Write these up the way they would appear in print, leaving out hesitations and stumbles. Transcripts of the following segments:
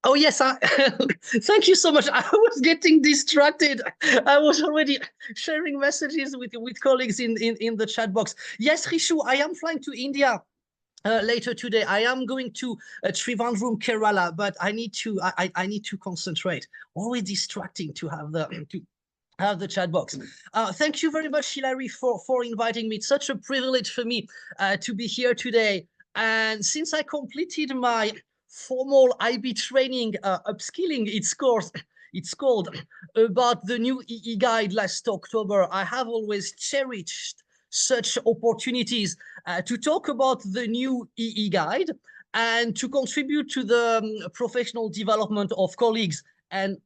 Oh yes, thank you so much. I was getting distracted. I was already sharing messages with colleagues in the chat box. Yes, Rishu, I am flying to India later today. I am going to Trivandrum, Kerala, but I need to concentrate. Always distracting to have the chat box. Thank you very much, Hilary, for inviting me. It's such a privilege for me to be here today. And since I completed my formal IB training, upskilling, it's called about the new EE guide last October, I have always cherished such opportunities to talk about the new EE guide and to contribute to the professional development of colleagues and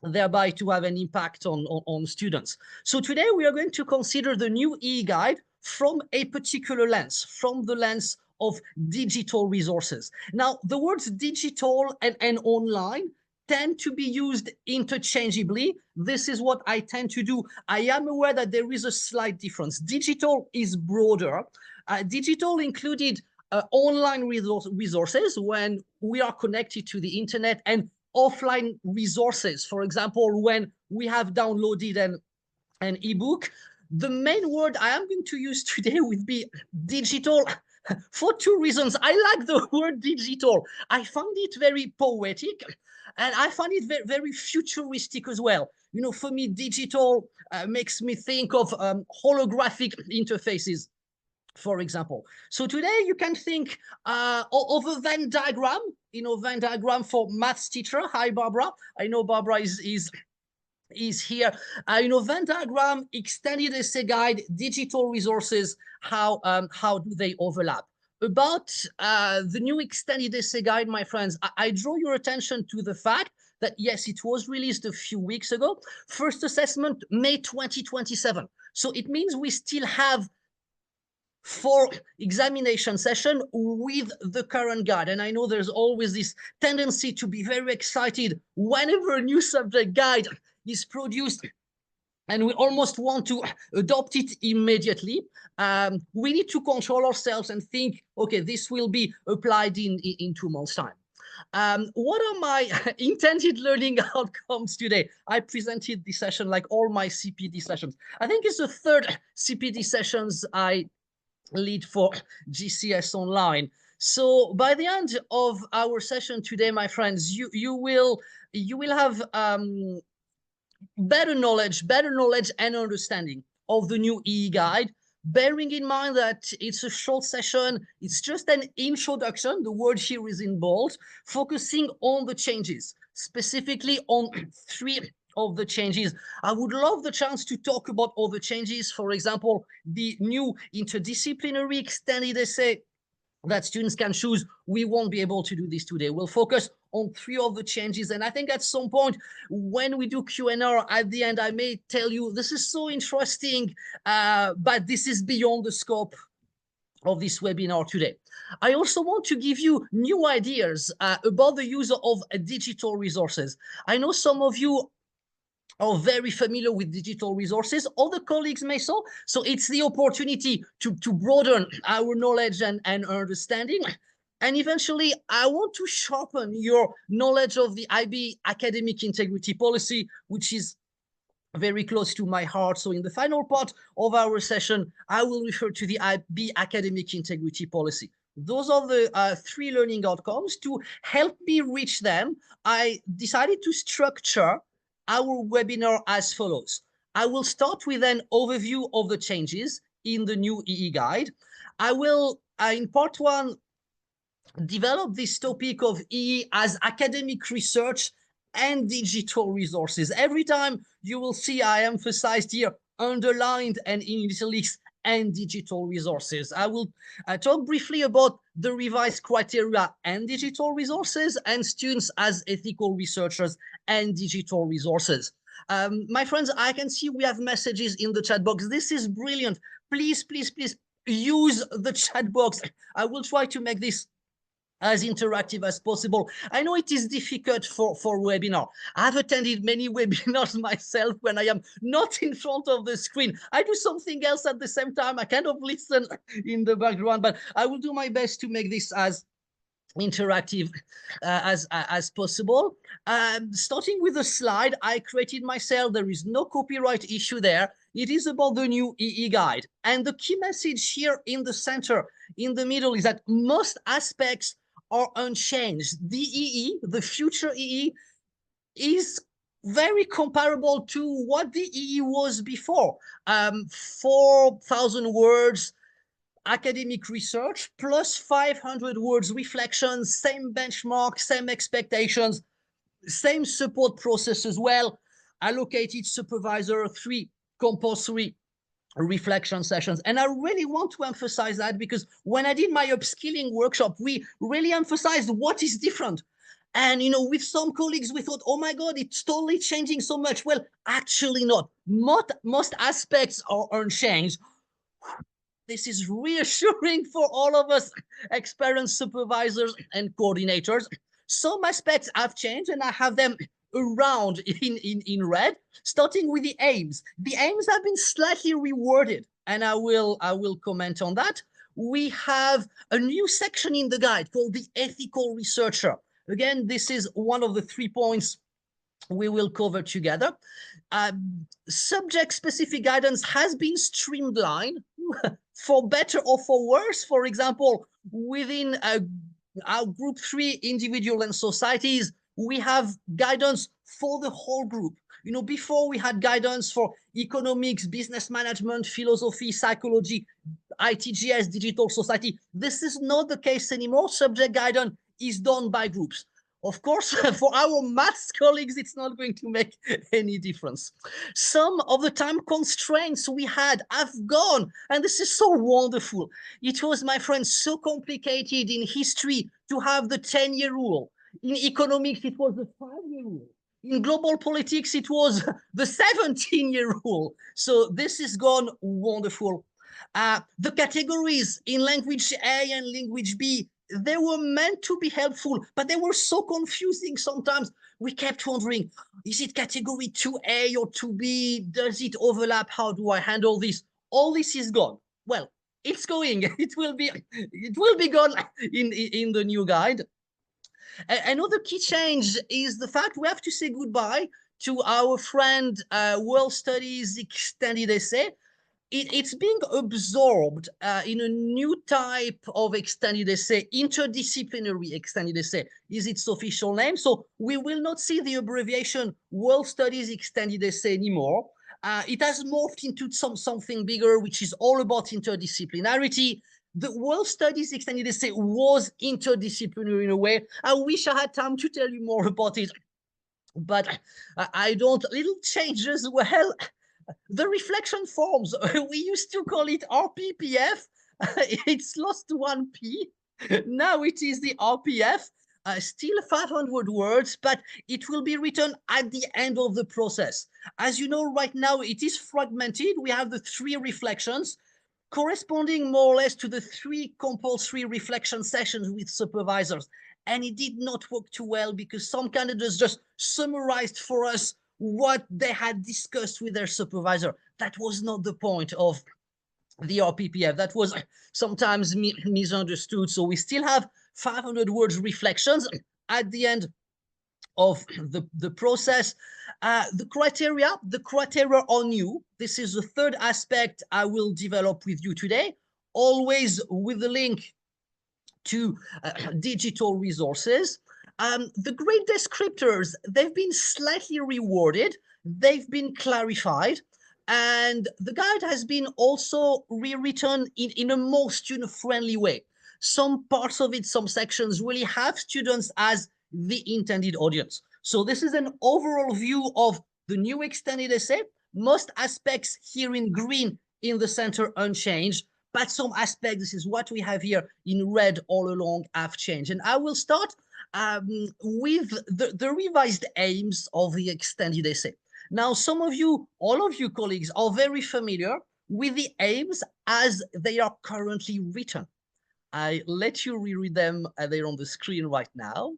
thereby to have an impact on students. So today we are going to consider the new e-guide from a particular lens, from the lens of digital resources. Now, the words digital and online tend to be used interchangeably. This is what I tend to do. I am aware that there is a slight difference. Digital is broader. Digital included online resources when we are connected to the internet, and offline resources. For example, when we have downloaded an ebook, the main word I am going to use today would be digital for two reasons. I like the word digital. I find it very poetic and I find it very, very futuristic as well. You know, for me, digital makes me think of holographic interfaces, for example. So today you can think of a Venn diagram, Venn diagram for maths teacher. Hi, Barbara. I know Barbara is here. Venn diagram, extended essay guide, digital resources, how do they overlap? About the new extended essay guide, my friends, I draw your attention to the fact that, yes, it was released a few weeks ago. First assessment, May 2027. So it means we still have 4 examination session with the current guide. And I know there's always this tendency to be very excited whenever a new subject guide is produced and we almost want to adopt it immediately. We need to control ourselves and think, okay, this will be applied in 2 months' time. What are my intended learning outcomes today? I presented this session like all my CPD sessions. I think it's the 3rd CPD sessions I lead for GCS Online. So by the end of our session today, my friends, you will have better knowledge and understanding of the new EE guide, bearing in mind that it's a short session. It's just an introduction. The word here is in bold, focusing on the changes, specifically on 3 of the changes. I would love the chance to talk about all the changes. For example, the new interdisciplinary extended essay that students can choose. We won't be able to do this today. We'll focus on 3 of the changes. And I think at some point when we do Q&A at the end, I may tell you, this is so interesting, but this is beyond the scope of this webinar today. I also want to give you new ideas about the use of digital resources. I know some of you are very familiar with digital resources. Other colleagues may so. So it's the opportunity to broaden our knowledge and understanding. And eventually, I want to sharpen your knowledge of the IB academic integrity policy, which is very close to my heart. So in the final part of our session, I will refer to the IB academic integrity policy. Those are the 3 learning outcomes. To help me reach them, I decided to structure our webinar as follows. I will start with an overview of the changes in the new EE guide. I will, in part 1, develop this topic of EE as academic research and digital resources. Every time you will see I emphasized here, underlined and in italics, and digital resources. I will talk briefly about the revised criteria and digital resources, and students as ethical researchers and digital resources. My friends, I can see we have messages in the chat box. This is brilliant. Please, please, please use the chat box. I will try to make this as interactive as possible. I know it is difficult for webinar. I've attended many webinars myself when I am not in front of the screen. I do something else at the same time. I kind of listen in the background, but I will do my best to make this as interactive as possible. Starting with the slide I created myself, there is no copyright issue there. It is about the new EE guide. And the key message here in the center, in the middle, is that most aspects are unchanged. The EE, the future EE, is very comparable to what the EE was before. 4,000 words academic research plus 500 words reflections, same benchmark, same expectations, same support process as well, allocated supervisor, 3 compulsory reflection sessions. And I really want to emphasize that, because when I did my upskilling workshop, we really emphasized what is different. And, you know, with some colleagues, we thought, oh my God, it's totally changing so much. Well, actually not. Most aspects are unchanged. This is reassuring for all of us experienced supervisors and coordinators. Some aspects have changed, and I have them around in red, starting with the aims. The aims have been slightly reworded, and I will comment on that. We have a new section in the guide called the ethical researcher. Again, this is one of the 3 points we will cover together. Subject-specific guidance has been streamlined for better or for worse. For example, within our group 3, individual and societies, we have guidance for the whole group. You know, before we had guidance for economics, business management, philosophy, psychology, ITGS, digital society. This is not the case anymore. Subject guidance is done by groups. Of course, for our maths colleagues, it's not going to make any difference. Some of the time constraints we had have gone, and this is so wonderful. It was, my friends, so complicated in history to have the 10-year rule. In economics, it was the 5-year rule. In global politics, it was the 17-year rule. So this is gone wonderful. The categories in language A and language B, they were meant to be helpful, but they were so confusing sometimes. We kept wondering, is it category 2A or 2B? Does it overlap? How do I handle this? All this is gone. Well, it's going. It will be gone in the new guide. Another key change is the fact we have to say goodbye to our friend World Studies Extended Essay. It's being absorbed in a new type of extended essay. Interdisciplinary extended essay is its official name. So we will not see the abbreviation World Studies Extended Essay anymore. It has morphed into something bigger, which is all about interdisciplinarity. The World Studies Extended Essay was interdisciplinary in a way. I wish I had time to tell you more about it, but I don't. Little changes, well, the reflection forms, we used to call it RPPF. It's lost 1P. Now it is the RPF. Still 500 words, but it will be written at the end of the process. As you know, right now it is fragmented. We have the 3 reflections corresponding more or less to the 3 compulsory reflection sessions with supervisors. And it did not work too well because some candidates just summarized for us what they had discussed with their supervisor. That was not the point of the RPPF. That was sometimes misunderstood. So we still have 500 words reflections at the end of the process. The criteria are new. This is the third aspect I will develop with you today, always with the link to digital resources. The grade descriptors, they've been slightly reworded, they've been clarified, and the guide has been also rewritten in a more student-friendly way. Some parts of it, some sections really have students as the intended audience. So this is an overall view of the new extended essay. Most aspects here in green in the center unchanged, but some aspects, this is what we have here in red all along, have changed. And I will start with the revised aims of the extended essay. Now, some of you, all of you colleagues, are very familiar with the aims as they are currently written. I let you reread them. They're on the screen right now.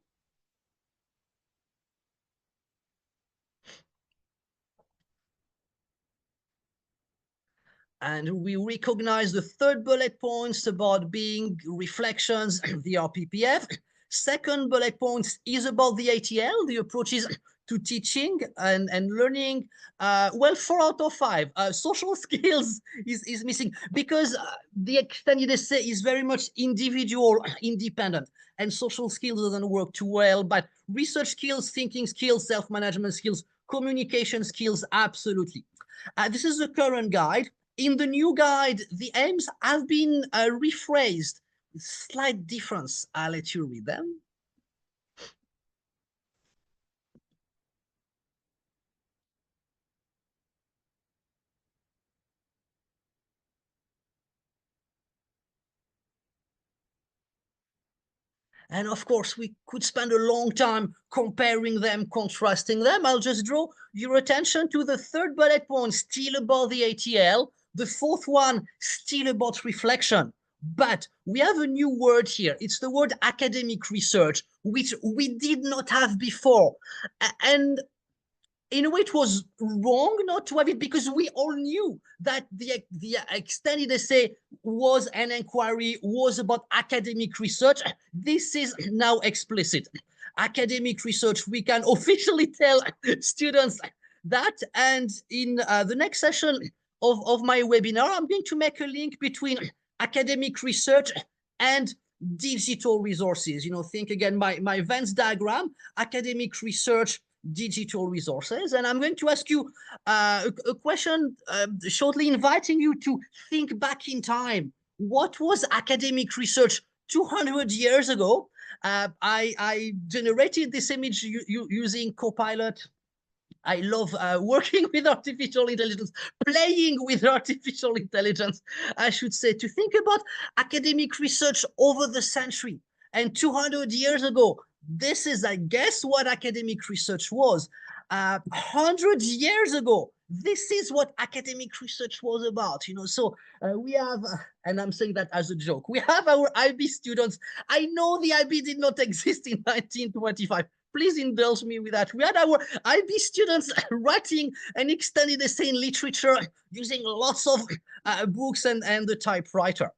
And we recognize the third bullet points about being reflections, the RPPF. Second bullet point is about the ATL, the approaches to teaching and learning. Well, 4 out of 5. Social skills is missing because the extended essay is very much individual, independent, and social skills doesn't work too well. But research skills, thinking skills, self-management skills, communication skills, absolutely. This is the current guide. In the new guide, the aims have been rephrased. Slight difference. I'll let you read them. And of course, we could spend a long time comparing them, contrasting them. I'll just draw your attention to the third bullet point, still about the ATL. The fourth one, still about reflection. But we have a new word here. It's the word academic research, which we did not have before. And in a way, it was wrong not to have it because we all knew that the extended essay was an inquiry, was about academic research. This is now explicit. Academic research, we can officially tell students that. And in the next session of my webinar, I'm going to make a link between academic research and digital resources. You know, think again, my Venn diagram, academic research, digital resources. And I'm going to ask you a question shortly, inviting you to think back in time. What was academic research 200 years ago? I generated this image using Copilot. I love working with artificial intelligence, playing with artificial intelligence, I should say, to think about academic research over the century. And 200 years ago, this is, I guess, what academic research was. 100 years ago, this is what academic research was about, you know. So we have, and I'm saying that as a joke, we have our IB students. I know the IB did not exist in 1925. Please indulge me with that. We had our IB students writing an extended essay in literature using lots of books and the typewriter.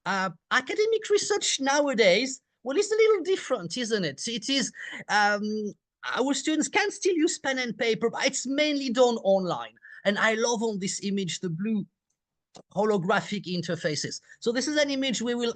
Academic research nowadays, well, it's a little different, isn't it? It is, our students can still use pen and paper, but it's mainly done online. And I love on this image, the blue holographic interfaces. So this is an image we will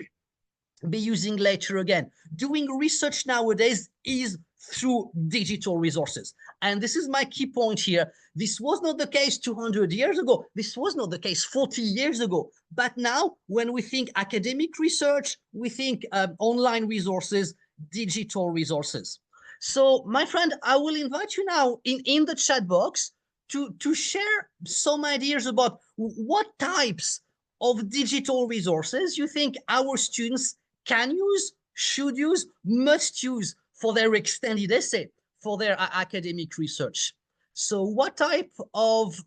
be using later again. Doing research nowadays is through digital resources. And this is my key point here. This was not the case 200 years ago. This was not the case 40 years ago. But now, when we think academic research, we think online resources, digital resources. So, my friend, I will invite you now in the chat box to share some ideas about what types of digital resources you think our students can use, should use, must use for their extended essay, for their academic research. So what type of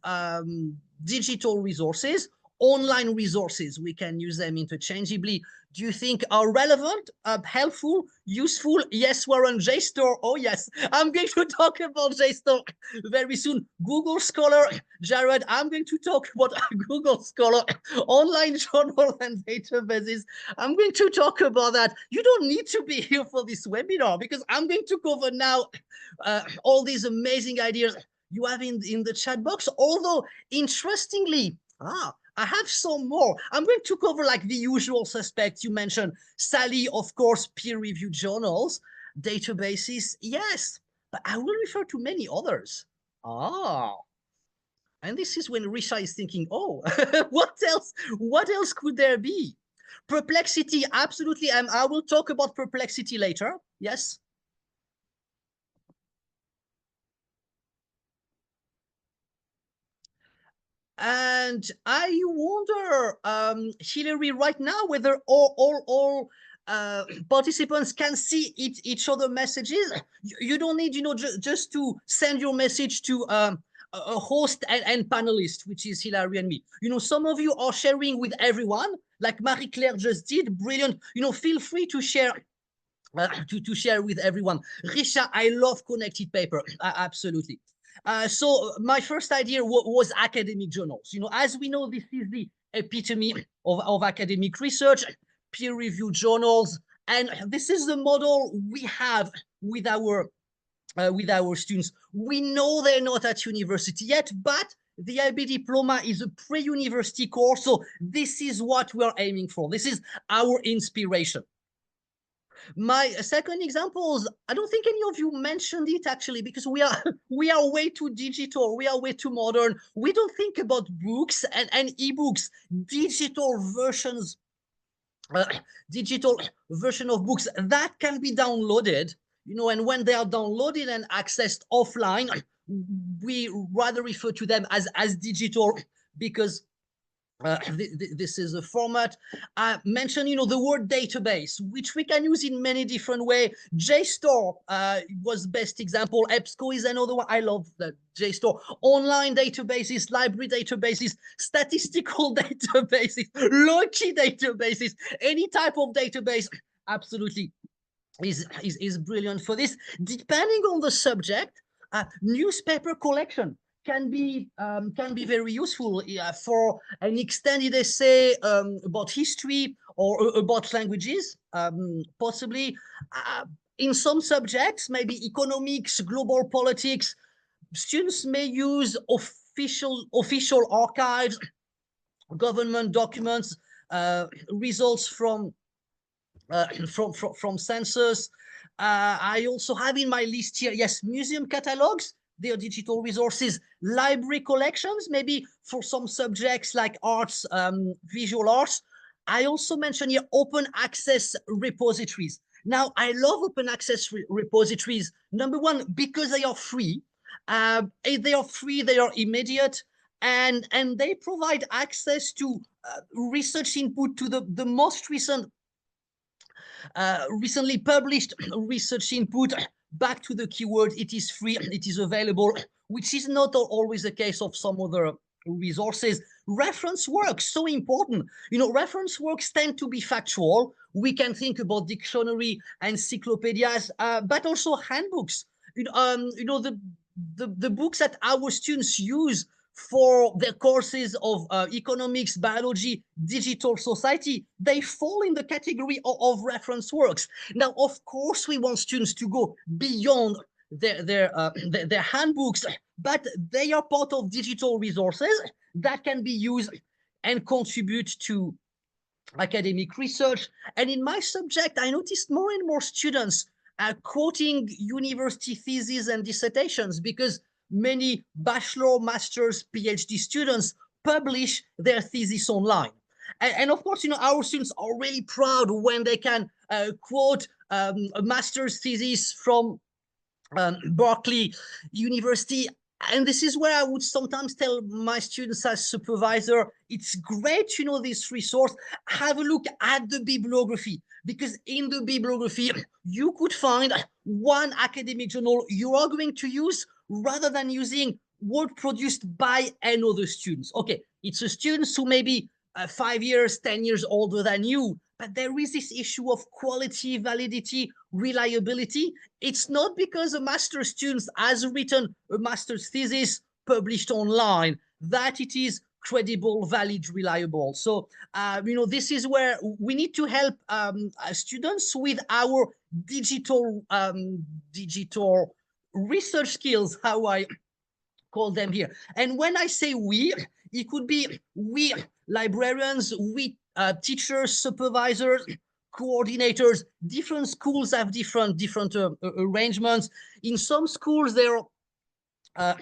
digital resources, online resources, we can use them interchangeably, do you think are relevant, helpful, useful? Yes, we're on JSTOR. Oh, yes. I'm going to talk about JSTOR very soon. Google Scholar, Jared, I'm going to talk about Google Scholar, online journal and databases. I'm going to talk about that. You don't need to be here for this webinar because I'm going to cover now all these amazing ideas you have in the chat box. Although, interestingly, I have some more. I'm going to cover like the usual suspects you mentioned. Sally, of course, peer-reviewed journals, databases, yes, but I will refer to many others. And this is when Risha is thinking, oh, what else? What else could there be? Perplexity, absolutely. I will talk about perplexity later. Yes. And I wonder, Hilary, right now, whether all participants can see each other messages. You don't need, just to send your message to a host and panelist, which is Hilary and me. Some of you are sharing with everyone, like Marie-Claire just did. Brilliant. Feel free to share. To share with everyone. Risha, I love connected paper. Absolutely. So my first idea was academic journals. As we know, this is the epitome of academic research, peer-reviewed journals, And this is the model we have with our students. We know they're not at university yet, but the IB diploma is a pre-university course, so this is what we're aiming for. This is our inspiration. My second example is, I don't think any of you mentioned it actually, because we are way too digital, we are way too modern. We don't think about books and ebooks, digital versions, digital version of books that can be downloaded, and when they are downloaded and accessed offline, we rather refer to them as digital, because this is a format. I mentioned, the word database, which we can use in many different ways. JSTOR was best example. EBSCO is another one. I love that JSTOR. Online databases, library databases, statistical databases, Loykie databases, any type of database, absolutely is brilliant for this. Depending on the subject, newspaper collection can be very useful for an extended essay about history or about languages, possibly. In some subjects, maybe economics, global politics, students may use official archives, government documents, results from census. I also have in my list here, yes, museum catalogs, they are digital resources, library collections, maybe for some subjects like arts, visual arts. I also mentioned here open access repositories. Now, I love open access repositories. Number one, because they are free. They are free, they are immediate, and they provide access to research input to the most recently published research input back to the keyword. It is free, it is available, which is not always the case of some other resources. Reference works, so important. Reference works tend to be factual. We can think about dictionary, encyclopedias, but also handbooks. The books that our students use for their courses of economics, biology, digital society, they fall in the category of reference works. Now, of course, we want students to go beyond their handbooks, but they are part of digital resources that can be used and contribute to academic research. And in my subject, I noticed more and more students quoting university theses and dissertations, because many bachelor, master's, PhD students publish their thesis online. And of course, our students are really proud when they can quote a master's thesis from Berkeley University. And this is where I would sometimes tell my students as supervisor, it's great, this resource, have a look at the bibliography, because in the bibliography, you could find one academic journal you are going to use rather than using work produced by another students. Okay, it's a student who may be 5 years, 10 years older than you, but there is this issue of quality, validity, reliability. It's not because a master's student has written a master's thesis published online that it is credible, valid, reliable. So, this is where we need to help students with our digital research skills, how I call them here. And when I say we, it could be we librarians, we teachers, supervisors, coordinators. Different schools have different arrangements. In some schools, there are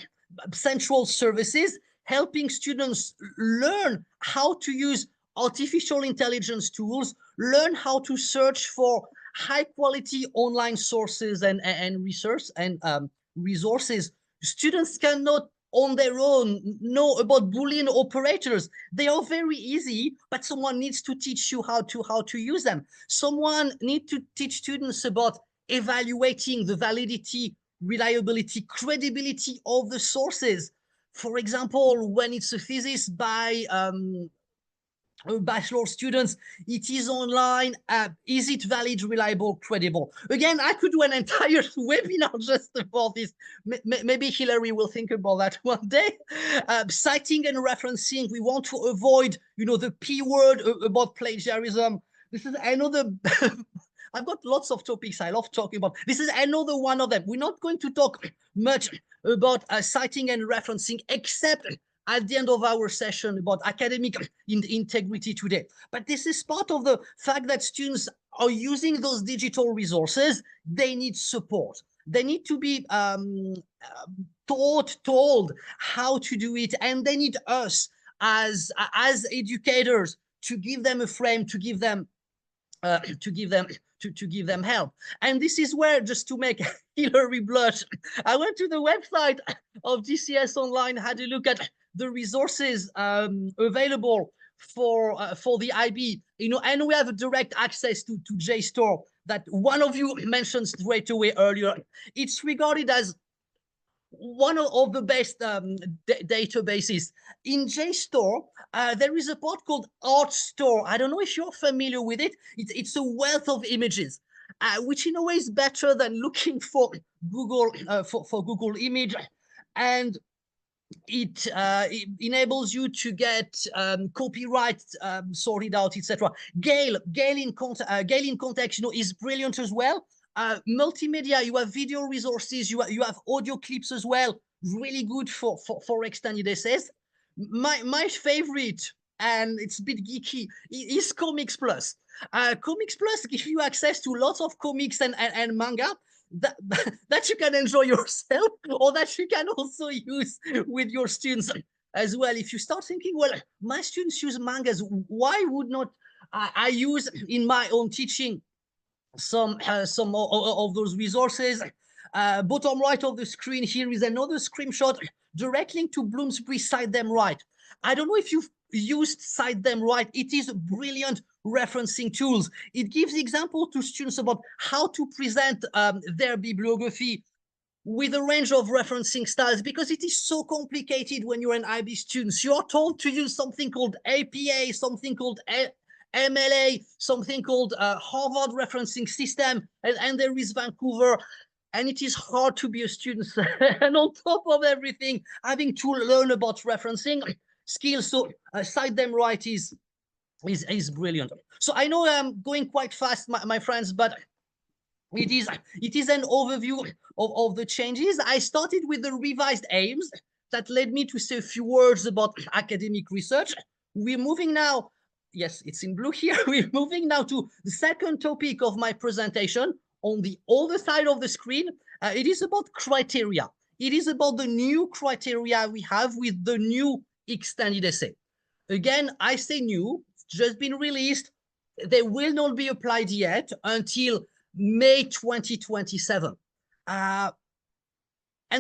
central services helping students learn how to use artificial intelligence tools, learn how to search for high quality online sources and research and resources. Students cannot on their own know about Boolean operators. They are very easy, but someone needs to teach you how to use them. Someone needs to teach students about evaluating the validity, reliability, credibility of the sources. For example, when it's a thesis by bachelor students, it is online. Is it valid, reliable, credible? Again, I could do an entire webinar just about this. Maybe Hilary will think about that one day. Citing and referencing, we want to avoid, the P word about plagiarism. This is another I've got lots of topics I love talking about. This is another one of them. We're not going to talk much about citing and referencing, except at the end of our session about academic integrity today. But this is part of the fact that students are using those digital resources. They need support. They need to be told how to do it, and they need us as educators to give them a frame, to give them help. And this is where, just to make Hillary blush, I went to the website of GCS Online, had a look at the resources available for the IB, you know, and we have a direct access to JSTOR that one of you mentioned straight away earlier. It's regarded as one of the best databases. In JSTOR, there is a part called ArtStore. I don't know if you're familiar with it. It's a wealth of images, which in a way is better than looking for Google for Google Image, and it enables you to get copyright sorted out, etc. Gale in context, you know, is brilliant as well. Multimedia, you have video resources, you have audio clips as well, really good for extended essays. My favorite, and it's a bit geeky, is Comics Plus. Comics Plus gives you access to lots of comics and manga that you can enjoy yourself, or that you can also use with your students as well. If you start thinking, well, my students use mangas, why would not I use in my own teaching some of those resources? Bottom right of the screen here is another screenshot, direct link to Bloomsbury Cite Them Right. I don't know if you've used Cite Them Right. It is a brilliant referencing tools. It gives example to students about how to present their bibliography with a range of referencing styles, because it is so complicated when you're an IB student. You're told to use something called APA, something called MLA, something called Harvard Referencing System, and there is Vancouver. And it is hard to be a student. And on top of everything, having to learn about referencing skills. So Cite Them Right is brilliant. So I know I'm going quite fast, my friends, but it is an overview of the changes. I started with the revised aims that led me to say a few words about academic research. We're moving now, yes, it's in blue here. We're moving now to the second topic of my presentation. On the other side of the screen, it is about criteria. It is about the new criteria we have with the new extended essay. Again, I say new, it's just been released. They will not be applied yet until May 2027. And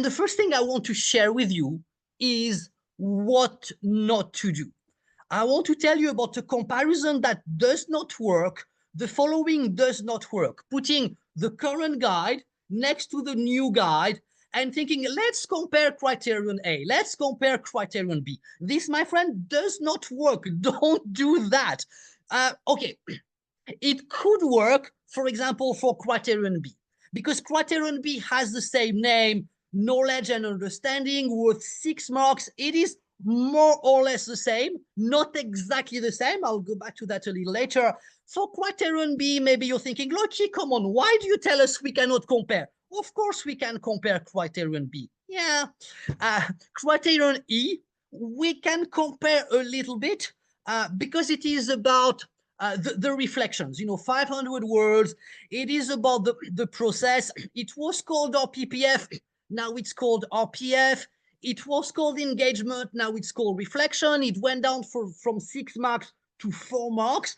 the first thing I want to share with you is what not to do. I want to tell you about a comparison that does not work. The following does not work. Putting the current guide next to the new guide and thinking, let's compare criterion A, let's compare criterion B. This, my friend, does not work. Don't do that. Okay, it could work, for example, for criterion B, because criterion B has the same name, knowledge and understanding, worth 6 marks. It is more or less the same, not exactly the same. I'll go back to that a little later. For criterion B, maybe you're thinking, Loykie, come on, why do you tell us we cannot compare? Of course we can compare criterion B. Yeah. Criterion E, we can compare a little bit because it is about the reflections, you know, 500 words. It is about the process. It was called RPPF, now it's called RPF. It was called engagement, now it's called reflection. It went down from 6 marks to 4 marks,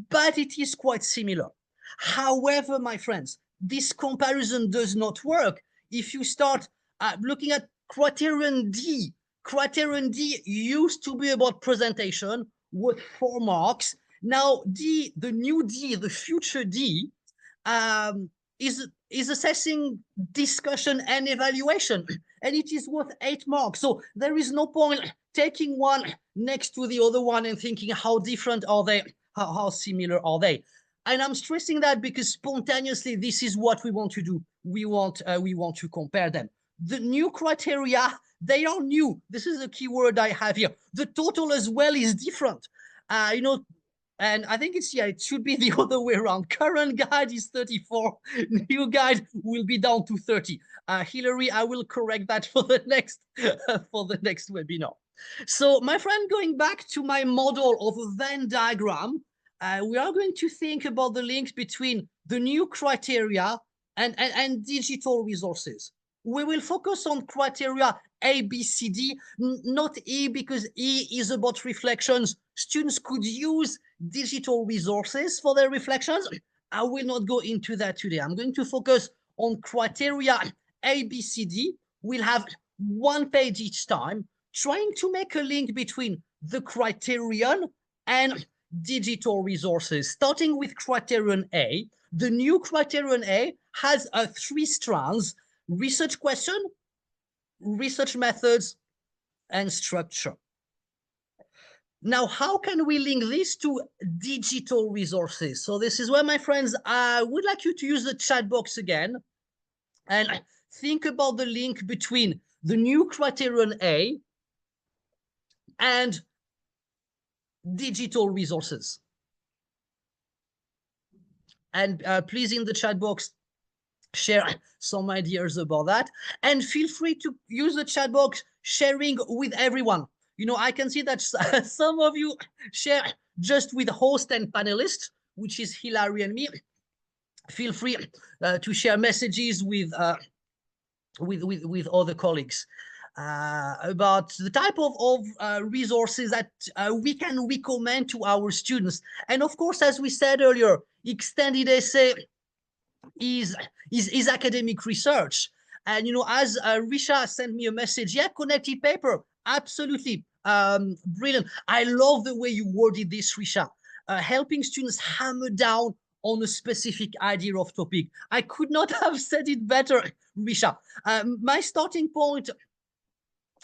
but it is quite similar. However, my friends, this comparison does not work. If you start looking at criterion D used to be about presentation with 4 marks. Now D, the new D, the future D, is assessing discussion and evaluation, and it is worth 8 marks. So there is no point taking one next to the other one and thinking how different are they, how similar are they. And I'm stressing that because spontaneously this is what we want to do. We want to compare them. The new criteria, they are new. This is a key word I have here. The total as well is different. You know, And I think it's, yeah, it should be the other way around. Current guide is 34. New guide will be down to 30. Hilary, I will correct that for the next webinar. So my friend, going back to my model of a Venn diagram, we are going to think about the links between the new criteria and digital resources. We will focus on criteria A, B, C, D, not E, because E is about reflections. Students could use digital resources for their reflections. I will not go into that today. I'm going to focus on criteria A, B, C, D. We'll have 1 page each time, trying to make a link between the criterion and digital resources. Starting with criterion A, the new criterion A has 3 strands: research question, research methods, and structure. Now, how can we link this to digital resources? So this is where, my friends, I would like you to use the chat box again and think about the link between the new criterion A and digital resources. And please, in the chat box, share some ideas about that. And feel free to use the chat box, sharing with everyone. You know, I can see that some of you share just with host and panelists, which is Hilary and me. Feel free to share messages with other colleagues about the type of resources that we can recommend to our students. And of course, as we said earlier, extended essay is academic research. And, you know, as Risha sent me a message, yeah, connected paper, absolutely, brilliant. I love the way you worded this, Risha, helping students hammer down on a specific idea of topic. I could not have said it better, Risha. My starting point,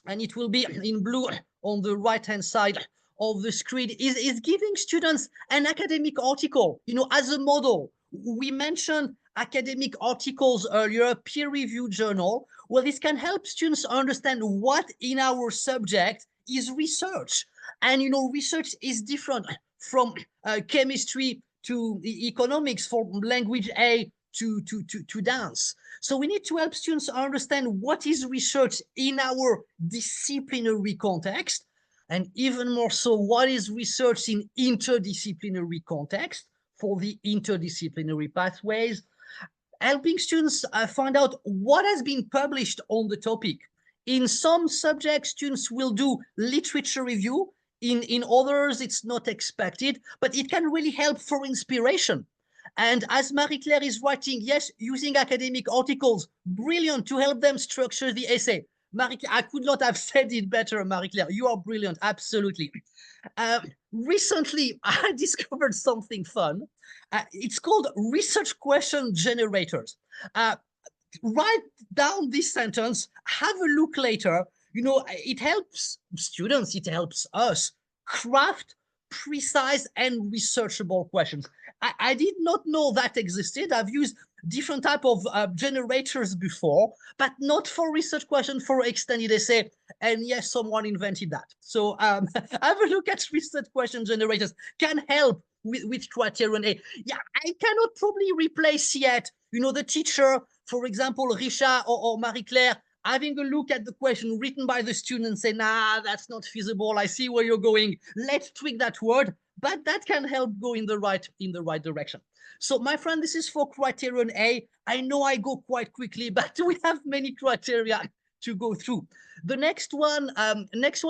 and it will be in blue on the right-hand side of the screen, is giving students an academic article, you know, as a model. We mentioned academic articles earlier, peer-reviewed journal. Well, this can help students understand what in our subject is research. And, you know, research is different from chemistry to economics, from language A to dance. So we need to help students understand what is research in our disciplinary context, and even more so, what is research in interdisciplinary context for the interdisciplinary pathways, helping students find out what has been published on the topic. In some subjects, students will do literature review. In others, it's not expected, but it can really help for inspiration. And as Marie-Claire is writing, yes, using academic articles, brilliant to help them structure the essay. Marie-Claire, I could not have said it better, Marie-Claire. You are brilliant, absolutely. Recently, I discovered something fun. It's called research question generators. Write down this sentence, have a look later. You know, it helps students, it helps us craft precise and researchable questions. I did not know that existed. I've used different type of generators before, but not for research question, for extended essay. And yes, someone invented that. So have a look at research question generators. Can help with criterion A. Yeah, I cannot probably replace yet, you know, the teacher, for example, Risha or Marie-Claire, having a look at the question written by the student and say, nah, that's not feasible. I see where you're going. Let's tweak that word. But that can help go in the right direction. So, my friend, this is for criterion A. I know I go quite quickly, but we have many criteria to go through. The next one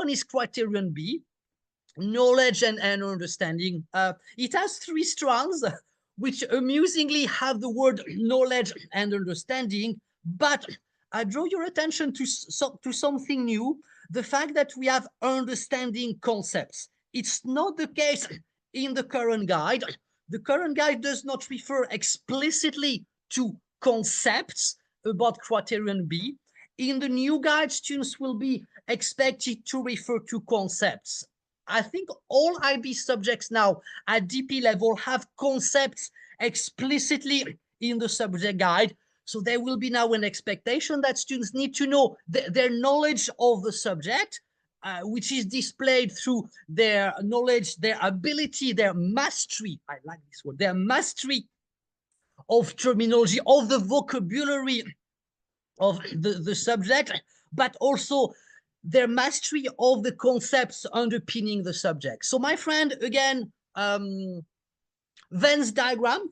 is criterion B, knowledge and understanding. It has 3 strands, which amusingly have the word knowledge and understanding, but I draw your attention to something new, the fact that we have understanding concepts. It's not the case in the current guide. The current guide does not refer explicitly to concepts about criterion B. In the new guide, students will be expected to refer to concepts. I think all IB subjects now at DP level have concepts explicitly in the subject guide. So there will be now an expectation that students need to know their knowledge of the subject, which is displayed through their knowledge, their ability, their mastery. I like this word, their mastery of terminology, of the vocabulary of the subject, but also their mastery of the concepts underpinning the subject. So my friend, again, Venn diagram.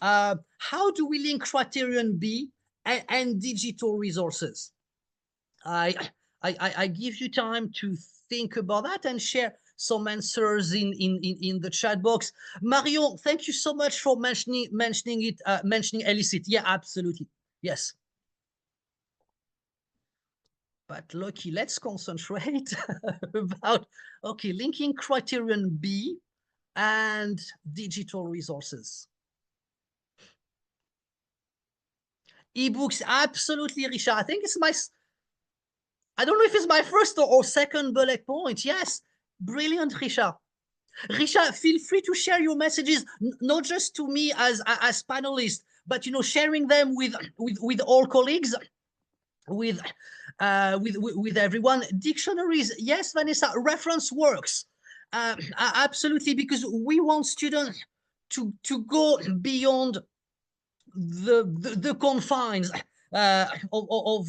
How do we link criterion B and digital resources? I give you time to think about that and share some answers in the chat box. Marion, thank you so much for mentioning Elicit. Yeah, absolutely. Yes. But Loykie, let's concentrate about, okay, linking criterion B and digital resources. Ebooks, absolutely, Richard. I think it's I don't know if it's my first or second bullet point. Yes, brilliant, Richard. Richard, feel free to share your messages, not just to me as panelist, but sharing them with all colleagues, with everyone. Dictionaries, yes, Vanessa. Reference works, absolutely, because we want students to go beyond the confines of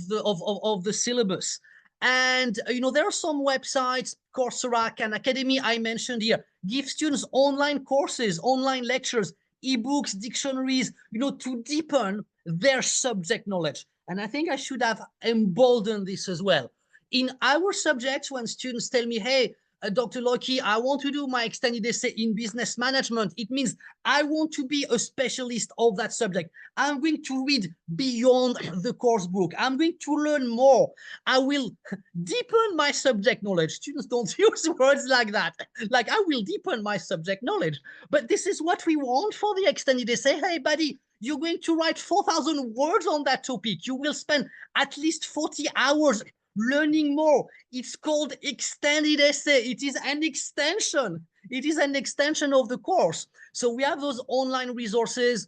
the syllabus. And there are some websites, Coursera, Khan Academy, I mentioned here, give students online courses, online lectures, ebooks, dictionaries, to deepen their subject knowledge. And I think I should have emboldened this as well. In our subjects, when students tell me, hey, Dr. Loykie, I want to do my extended essay in business management, it means I want to be a specialist of that subject. I'm going to read beyond the course book. I'm going to learn more. I will deepen my subject knowledge. Students don't use words like that. Like, I will deepen my subject knowledge. But this is what we want for the extended essay. Hey, buddy, you're going to write 4,000 words on that topic. You will spend at least 40 hours learning more. It's called extended essay. It is an extension. It is an extension of the course. So we have those online resources.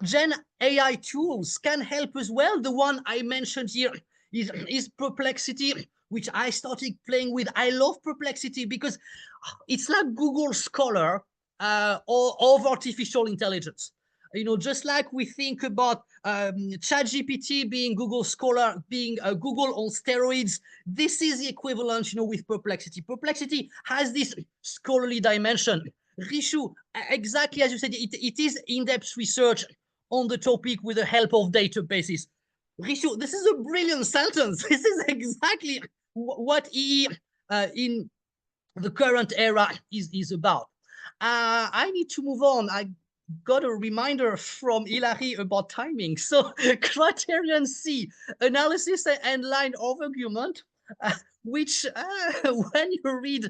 Gen AI tools can help as well. The one I mentioned here is Perplexity, which I started playing with. I love Perplexity because it's like Google Scholar of artificial intelligence. Just like we think about ChatGPT being Google Scholar, being Google on steroids, this is the equivalent, with Perplexity. Perplexity has this scholarly dimension. Rishu, exactly as you said, it is in-depth research on the topic with the help of databases. Rishu, this is a brilliant sentence. This is exactly what EE in the current era is about. I need to move on. I got a reminder from Hilary about timing. So criterion C, analysis and line of argument, which when you read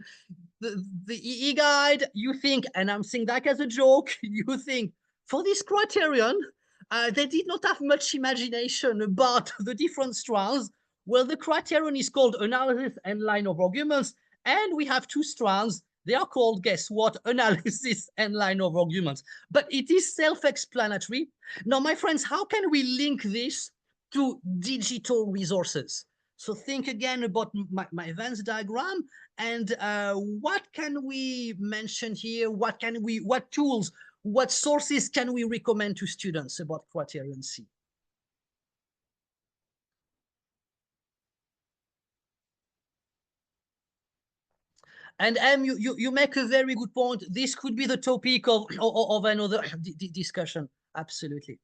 the EE guide, you think, and I'm saying that as a joke, you think, for this criterion, they did not have much imagination about the different strands. Well, the criterion is called analysis and line of arguments, and we have two strands. They are called, guess what, analysis and line of arguments. But it is self-explanatory. Now, my friends, how can we link this to digital resources? So think again about my Venn diagram, and what can we mention here? What tools, what sources can we recommend to students about criterion C? And you make a very good point. This could be the topic of another discussion. Absolutely.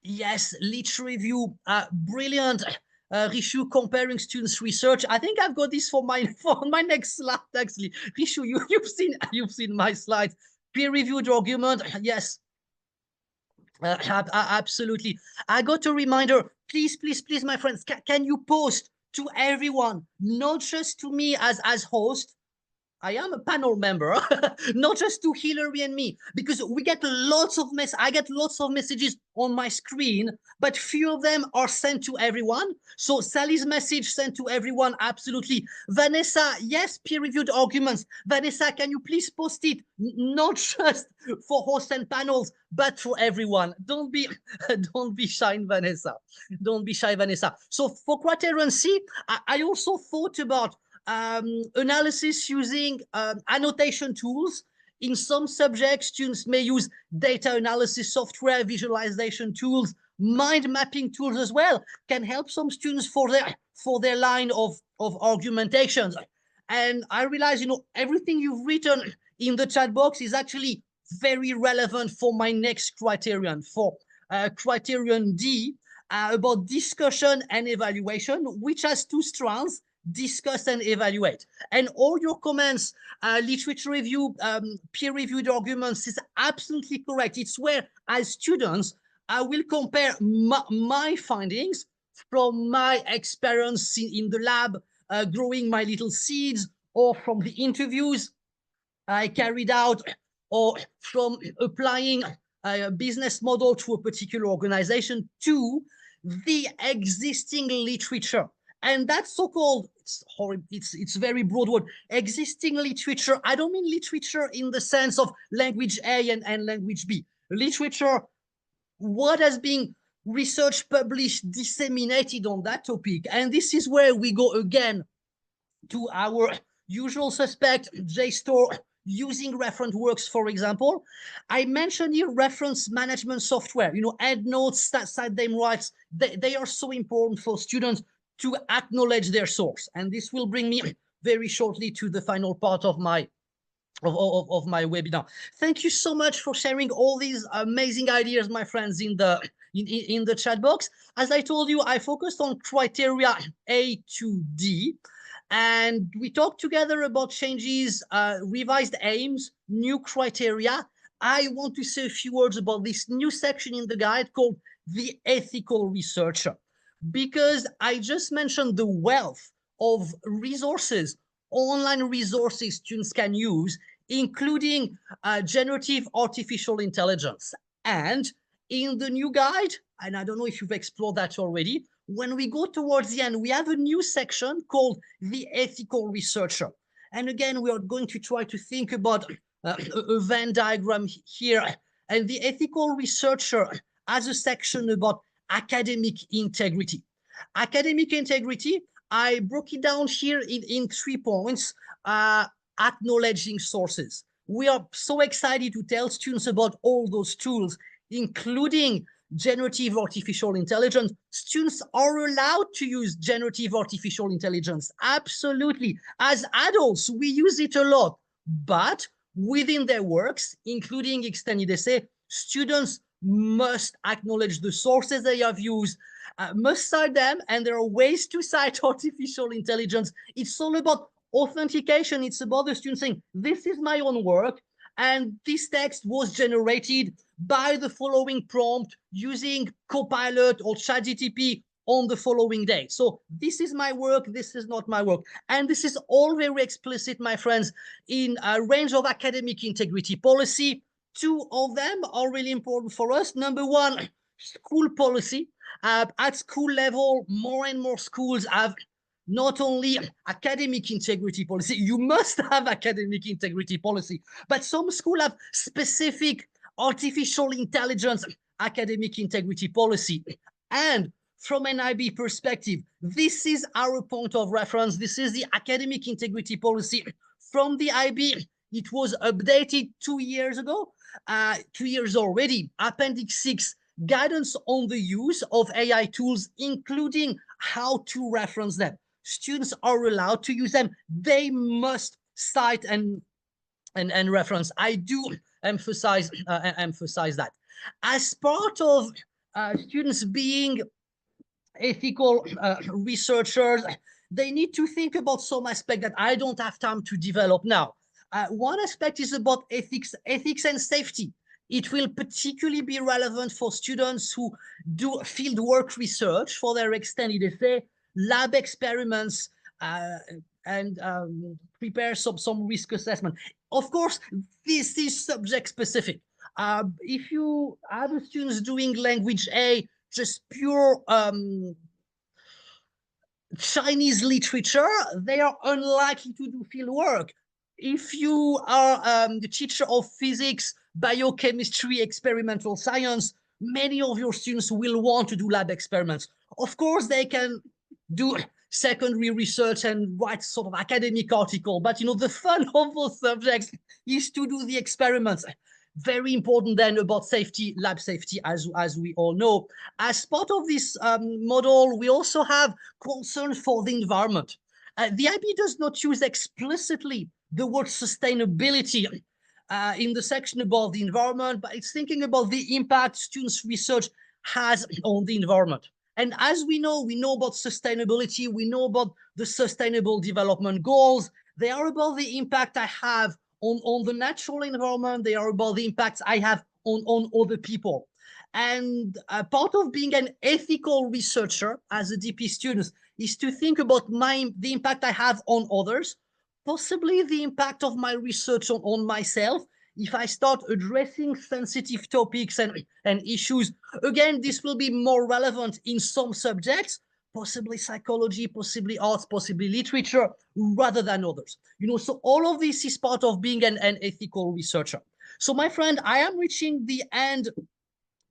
Yes, Lit Review, brilliant. Rishu, comparing students' research. I think I've got this for my next slide. Actually, Rishu, you've seen my slides. Peer-reviewed argument. Yes, absolutely. I got a reminder. Please, my friends, can you post to everyone, not just to me as host? I am a panel member, not just to Hillary and me, because we get lots of I get lots of messages on my screen, but few of them are sent to everyone. So Sally's message sent to everyone, absolutely. Vanessa, yes, peer-reviewed arguments. Vanessa, can you please post it? Not just for hosts and panels, but for everyone. Don't be shy, Vanessa. Don't be shy, Vanessa. So for criterion C, I also thought about analysis using annotation tools. In some subjects, students may use data analysis software, visualization tools, mind mapping tools as well, can help some students for their line of argumentations. And I realize, you know, everything you've written in the chat box is actually very relevant for my next criterion, for criterion D, about discussion and evaluation, which has two strands: discuss and evaluate. And all your comments, literature review, peer-reviewed arguments is absolutely correct. It's where, as students, I will compare my findings from my experience in the lab, growing my little seeds, or from the interviews I carried out, or from applying a business model to a particular organization, to the existing literature. And that's so-called, it's very broad word, existing literature. I don't mean literature in the sense of language A and language B. Literature, what has been research published, disseminated on that topic. And this is where we go again to our usual suspect, JSTOR, using reference works, for example. I mentioned here reference management software, you know, EndNotes, cite them rights. They are so important for students to acknowledge their source. And this will bring me very shortly to the final part of my webinar. Thank you so much for sharing all these amazing ideas, my friends, in the chat box. As I told you, I focused on criteria A to D, and we talked together about changes, revised aims, new criteria. I want to say a few words about this new section in the guide called the ethical researcher, because I just mentioned the wealth of resources, online resources students can use, including generative artificial intelligence. And in the new guide, and I don't know if you've explored that already, when we go towards the end, we have a new section called the ethical researcher. And again, we are going to try to think about a Venn diagram here. And the ethical researcher has a section about academic integrity. Academic integrity, I broke it down here in 3 points. Acknowledging sources. We are so excited to tell students about all those tools, including generative artificial intelligence. Students are allowed to use generative artificial intelligence. Absolutely. As adults, we use it a lot, but within their works, including extended essay, students must acknowledge the sources they have used, must cite them, and there are ways to cite artificial intelligence. It's all about authentication. It's about the student saying, this is my own work, and this text was generated by the following prompt using Copilot or ChatGPT on the following day. So this is my work, this is not my work. And this is all very explicit, my friends, in a range of academic integrity policy. 2 of them are really important for us. Number 1, school policy. At school level, more and more schools have not only academic integrity policy, you must have academic integrity policy, but some schools have specific artificial intelligence academic integrity policy. And from an IB perspective, this is our point of reference. This is the academic integrity policy from the IB. It was updated 2 years ago, 2 years already. Appendix 6, guidance on the use of AI tools, including how to reference them. Students are allowed to use them. They must cite and reference. I do emphasize that. As part of students being ethical researchers, they need to think about some aspect that I don't have time to develop now. One aspect is about ethics and safety. It will particularly be relevant for students who do fieldwork research for their extended essay, lab experiments, and prepare some risk assessment. Of course, this is subject specific. If you have students doing language A, just pure Chinese literature, they are unlikely to do field work. If you are the teacher of physics, biochemistry, experimental science, many of your students will want to do lab experiments. Of course, they can do secondary research and write sort of academic article, but the fun of those subjects is to do the experiments. Very important then about safety, lab safety, as we all know. As part of this model, we also have concern for the environment. The IB does not use explicitly the word sustainability in the section about the environment, but it's thinking about the impact students' research has on the environment. And as we know about sustainability, we know about the Sustainable Development Goals. They are about the impact I have on the natural environment. They are about the impacts I have on other people. And part of being an ethical researcher as a DP student is to think about the impact I have on others, possibly the impact of my research on myself. If I start addressing sensitive topics and issues, again, this will be more relevant in some subjects, possibly psychology, possibly arts, possibly literature, rather than others. So all of this is part of being an ethical researcher. So my friend, I am reaching the end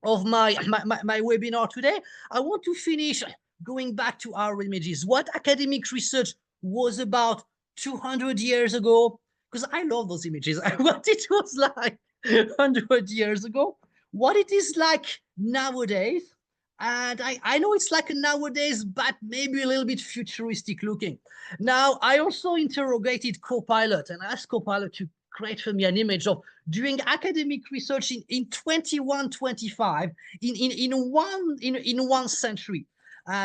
of my webinar today. I want to finish going back to our images, what academic research was about 200 years ago, because I love those images, what it was like 100 years ago, what it is like nowadays. And I know it's like nowadays, but maybe a little bit futuristic looking. Now, I also interrogated Copilot and asked Copilot to create for me an image of doing academic research in 2125, in one century,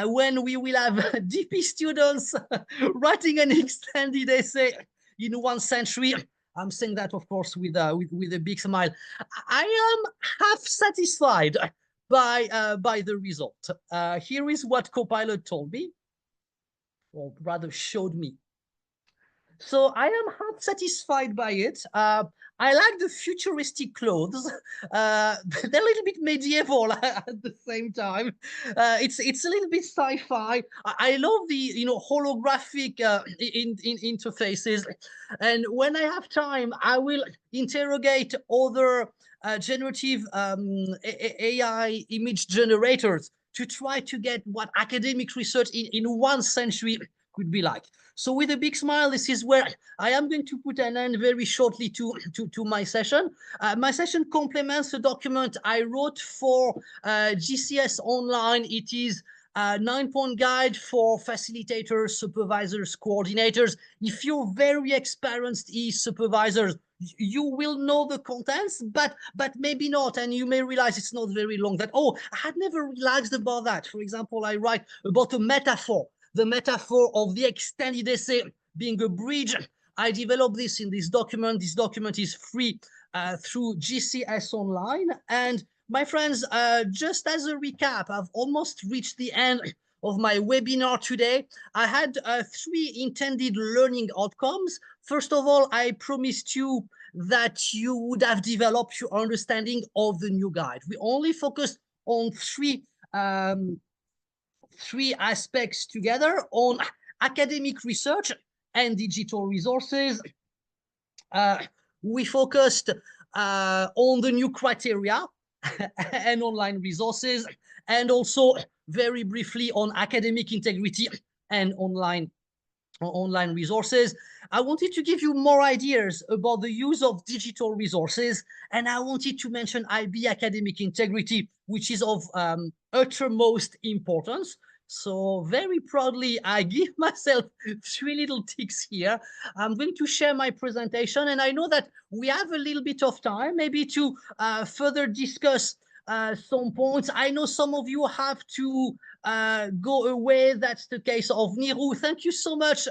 when we will have DP students writing an extended essay in one century. I'm saying that, of course, with a big smile. I am half satisfied by the result. Here is what Copilot told me, or rather showed me. So I am half satisfied by it. I like the futuristic clothes. They're a little bit medieval at the same time. It's a little bit sci-fi. I love the holographic interfaces. And when I have time, I will interrogate other generative AI image generators to try to get what academic research in one century could be like. So with a big smile, this is where I am going to put an end very shortly to my session. My session complements a document I wrote for GCS Online. It is a 9-point guide for facilitators, supervisors, coordinators. If you're very experienced supervisors, you will know the contents, but maybe not, and you may realize it's not very long. That, oh, I had never realized about that. For example, I write about a metaphor, the metaphor of the extended essay being a bridge. I developed this in this document. This document is free through GCS Online. And my friends, just as a recap, I've almost reached the end of my webinar today. I had 3 intended learning outcomes. First of all, I promised you that you would have developed your understanding of the new guide. We only focused on 3 aspects together: on academic research and digital resources. We focused on the new criteria and online resources, and also very briefly on academic integrity and online resources. I wanted to give you more ideas about the use of digital resources, and I wanted to mention IB academic integrity, which is of uttermost importance. So very proudly, I give myself 3 little ticks here. I'm going to share my presentation, and I know that we have a little bit of time maybe to further discuss some points. I know some of you have to go away. That's the case of Niru. Thank you so much.